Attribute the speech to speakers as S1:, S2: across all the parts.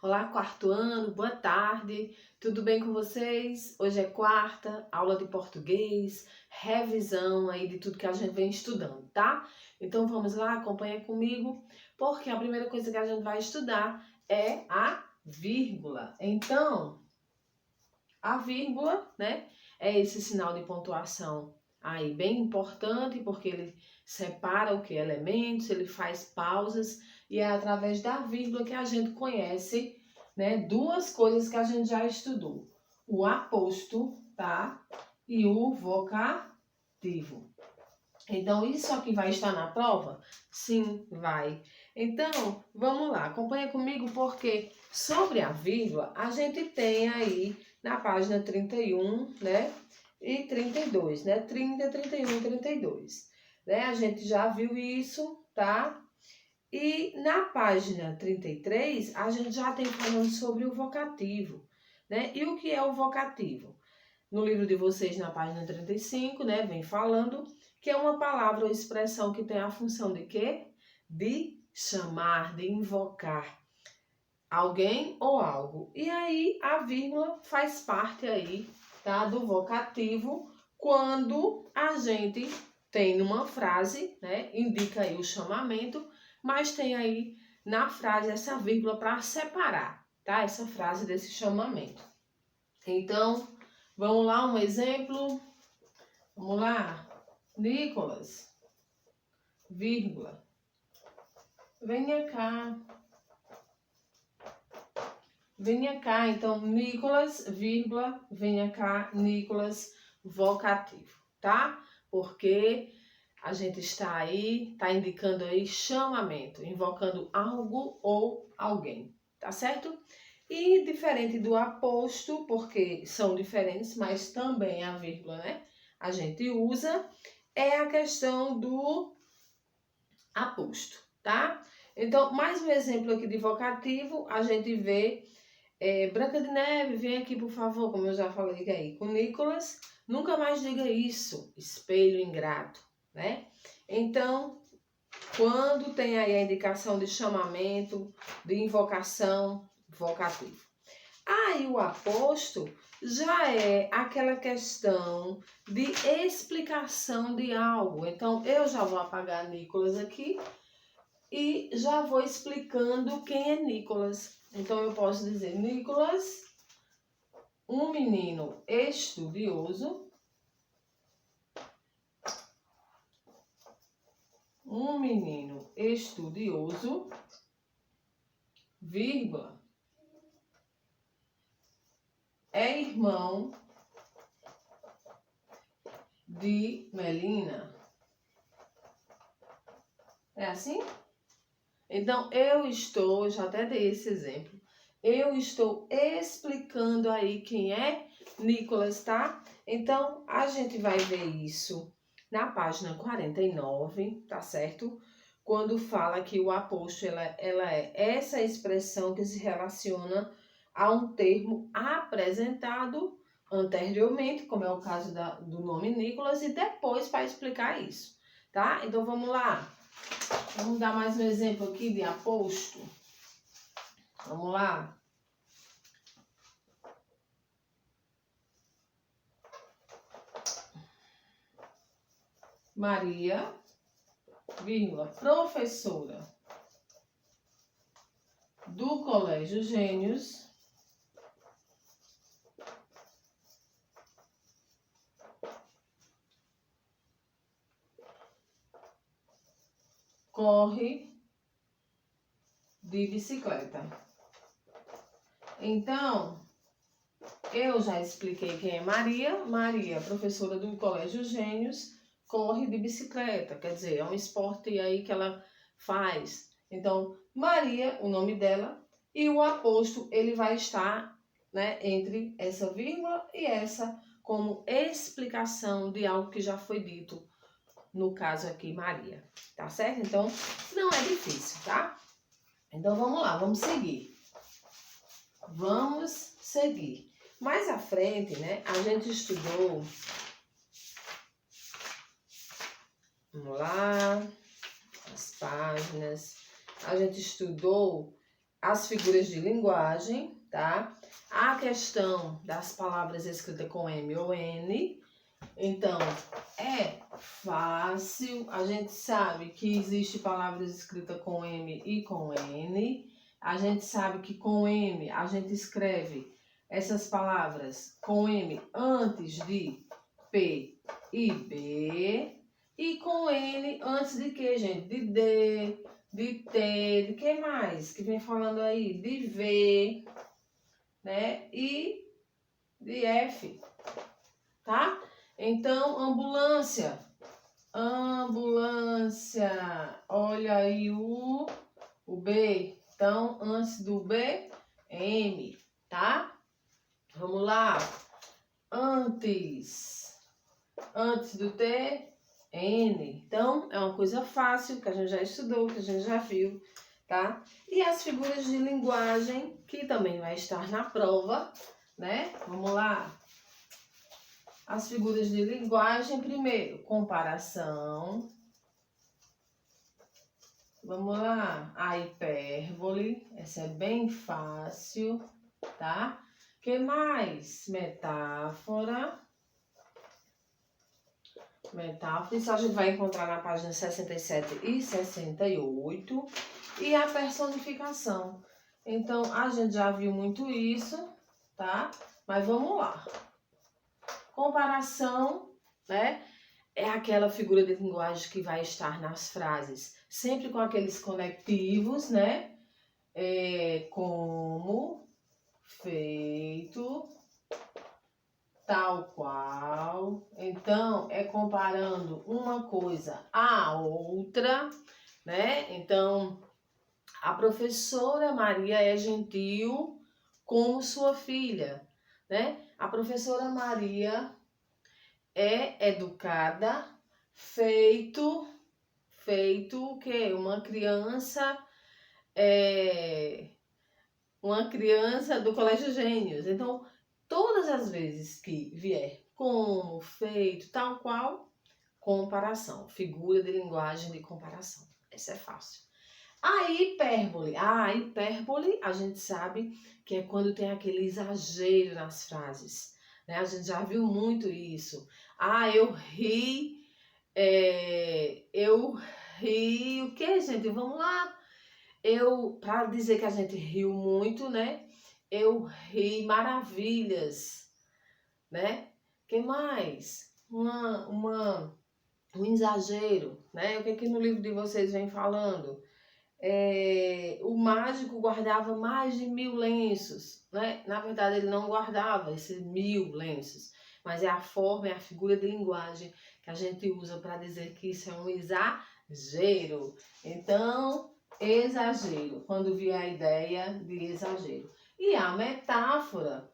S1: Olá, quarto ano, boa tarde, tudo bem com vocês? Hoje é quarta, aula de português, revisão aí de tudo que a gente vem estudando, tá? Então vamos lá, acompanha comigo, porque a primeira coisa que a gente vai estudar é a vírgula. Então, a vírgula, né, é esse sinal de pontuação aí bem importante, porque ele separa o que? Elementos, ele faz pausas, e é através da vírgula que a gente conhece, né, duas coisas que a gente já estudou: o aposto, tá? E o vocativo. Então, isso aqui vai estar na prova? Sim, vai. Então, vamos lá, acompanha comigo, porque sobre a vírgula, a gente tem aí na página 31, né? E 32, né? 30, 31 e 32. Né? A gente já viu isso, tá? E na página 33, a gente já tem falando sobre o vocativo, né? E o que é o vocativo? No livro de vocês, na página 35, né, vem falando que é uma palavra ou expressão que tem a função de quê? De chamar, de invocar alguém ou algo. E aí a vírgula faz parte aí, tá, do vocativo, quando a gente tem numa frase, né, indica aí o chamamento, mas tem aí na frase essa vírgula para separar, tá, essa frase desse chamamento. Então, vamos lá, um exemplo. Vamos lá. Nicolas, vírgula. Venha cá. Venha cá. Então, Nicolas, vírgula, venha cá, Nicolas, vocativo, tá? Porque a gente está aí, tá indicando aí chamamento, invocando algo ou alguém, tá certo? E diferente do aposto, porque são diferentes, mas também a vírgula, né? A gente usa, é a questão do aposto, tá? Então, mais um exemplo aqui de vocativo, a gente vê Branca de Neve, vem aqui por favor, como eu já falei aí com Nicolas, nunca mais diga isso, espelho ingrato, né? Então, quando tem aí a indicação de chamamento, de invocação, vocativo. Aí o aposto já é aquela questão de explicação de algo. Então, eu já vou apagar Nicolas aqui e já vou explicando quem é Nicolas. Então, eu posso dizer, Nicolas, um menino estudioso, vírgula, é irmão de Melina. É assim? Então, já até dei esse exemplo, eu estou explicando aí quem é Nicolas, tá? Então, a gente vai ver isso na página 49, tá certo? Quando fala que o aposto, ela é essa expressão que se relaciona a um termo apresentado anteriormente, como é o caso do nome Nicolas, e depois para explicar isso, tá? Então, vamos lá. Vamos dar mais um exemplo aqui de aposto. Vamos lá. Maria, vírgula, professora do Colégio Gênios, corre de bicicleta. Então, eu já expliquei quem é Maria. Maria, professora do Colégio Gênios, corre de bicicleta. Quer dizer, é um esporte aí que ela faz. Então, Maria, o nome dela, e o aposto, ele vai estar, né, entre essa vírgula e essa, como explicação de algo que já foi dito. No caso aqui, Maria, tá certo? Então, não é difícil, tá? Então, vamos lá, vamos seguir. Vamos seguir. Mais à frente, né, a gente estudou... Vamos lá, as páginas. A gente estudou as figuras de linguagem, tá? A questão das palavras escritas com M ou N. Então, é fácil. A gente sabe que existe palavras escritas com M e com N. A gente sabe que com M a gente escreve essas palavras com M antes de P e B. E com N antes de que, gente? De D, de T, de que mais? Que vem falando aí? De V, né? E de F, tá? Então, ambulância. Ambulância. Olha aí o B. Então, antes do B, M, tá? Vamos lá. Antes do T, N. Então, é uma coisa fácil, que a gente já estudou, que a gente já viu, tá? E as figuras de linguagem, que também vai estar na prova, né? Vamos lá. As figuras de linguagem, primeiro, comparação. Vamos lá, a hipérbole, essa é bem fácil, tá? O que mais? Metáfora. Metáfora, isso a gente vai encontrar na página 67 e 68. E a personificação. Então, a gente já viu muito isso, tá? Mas vamos lá. Comparação, né? É aquela figura de linguagem que vai estar nas frases, sempre com aqueles conectivos, né? Como, feito, tal qual. Então, é comparando uma coisa à outra, né? Então, a professora Maria é gentil com sua filha, né? A professora Maria é educada, feito o quê? Uma criança do Colégio Gênios. Então, todas as vezes que vier como, feito, tal qual, comparação, figura de linguagem de comparação. Essa é fácil. A hipérbole. A hipérbole, a gente sabe que é quando tem aquele exagero nas frases, né? A gente já viu muito isso. Eu ri, o que, gente? Vamos lá. Para dizer que a gente riu muito, né? Eu ri maravilhas, né? Que mais? Um exagero, né? O que no livro de vocês vem falando? O mágico guardava mais de 1000 lenços, né? Na verdade, ele não guardava esses 1000 lenços, mas é a forma, é a figura de linguagem que a gente usa para dizer que isso é um exagero. Então, exagero, quando vier a ideia de exagero. E a metáfora,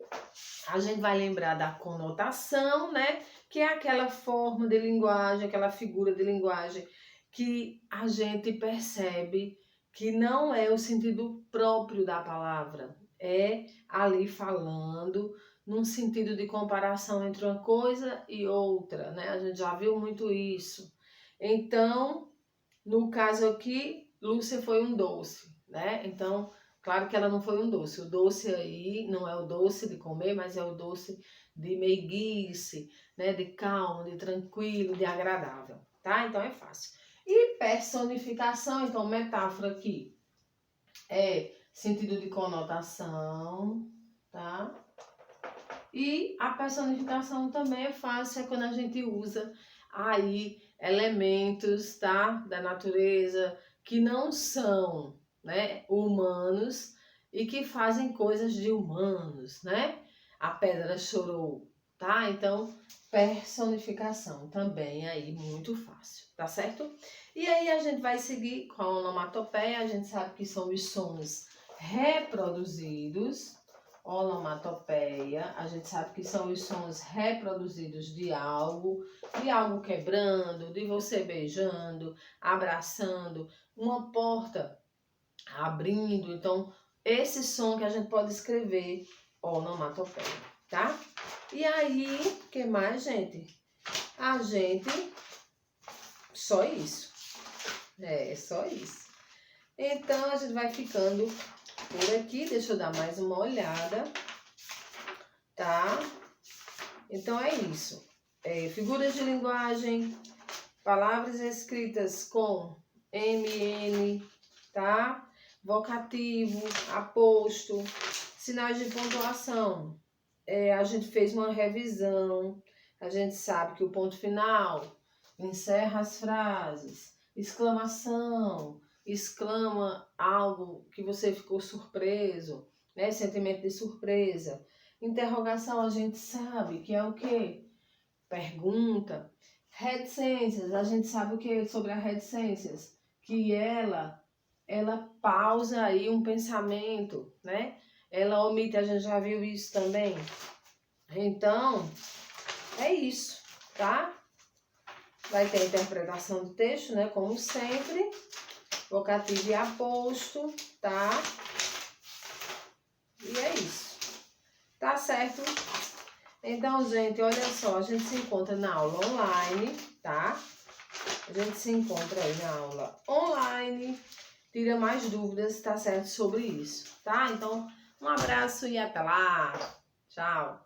S1: a gente vai lembrar da conotação, né? Que é aquela forma de linguagem, aquela figura de linguagem que a gente percebe que não é o sentido próprio da palavra, é ali falando num sentido de comparação entre uma coisa e outra, né? A gente já viu muito isso. Então, no caso aqui, Lúcia foi um doce, né? Então, claro que ela não foi um doce. O doce aí não é o doce de comer, mas é o doce de meiguice, né? De calmo, de tranquilo, de agradável, tá? Então é fácil. E personificação, então metáfora aqui é sentido de conotação, tá? E a personificação também é fácil, é quando a gente usa aí elementos, tá? Da natureza que não são, né, humanos e que fazem coisas de humanos, né? A pedra chorou, tá? Então, personificação também aí muito fácil, tá certo? E aí a gente vai seguir com a onomatopeia. A gente sabe que são os sons reproduzidos. Onomatopeia, a gente sabe que são os sons reproduzidos de algo quebrando, de você beijando, abraçando, uma porta abrindo. Então, esse som que a gente pode escrever onomatopeia, tá? E aí, o que mais, gente? A gente... Só isso. Só isso. Então, a gente vai ficando por aqui. Deixa eu dar mais uma olhada, tá? Então é isso. Figuras de linguagem, palavras escritas com MN, tá? Vocativo, aposto, sinais de pontuação. A gente fez uma revisão, a gente sabe que o ponto final encerra as frases, exclamação, exclama algo que você ficou surpreso, né? Sentimento de surpresa. Interrogação, a gente sabe que é o quê? Pergunta. Reticências, a gente sabe o que sobre as reticências? Que ela pausa aí um pensamento, né? Ela omite, a gente já viu isso também. Então, é isso, tá? Vai ter a interpretação do texto, né? Como sempre. Vocativo e aposto, tá? E é isso. Tá certo? Então, gente, olha só. A gente se encontra na aula online, tá? A gente se encontra aí na aula online. Tira mais dúvidas, tá certo? Sobre isso, tá? Então, um abraço e até lá. Tchau.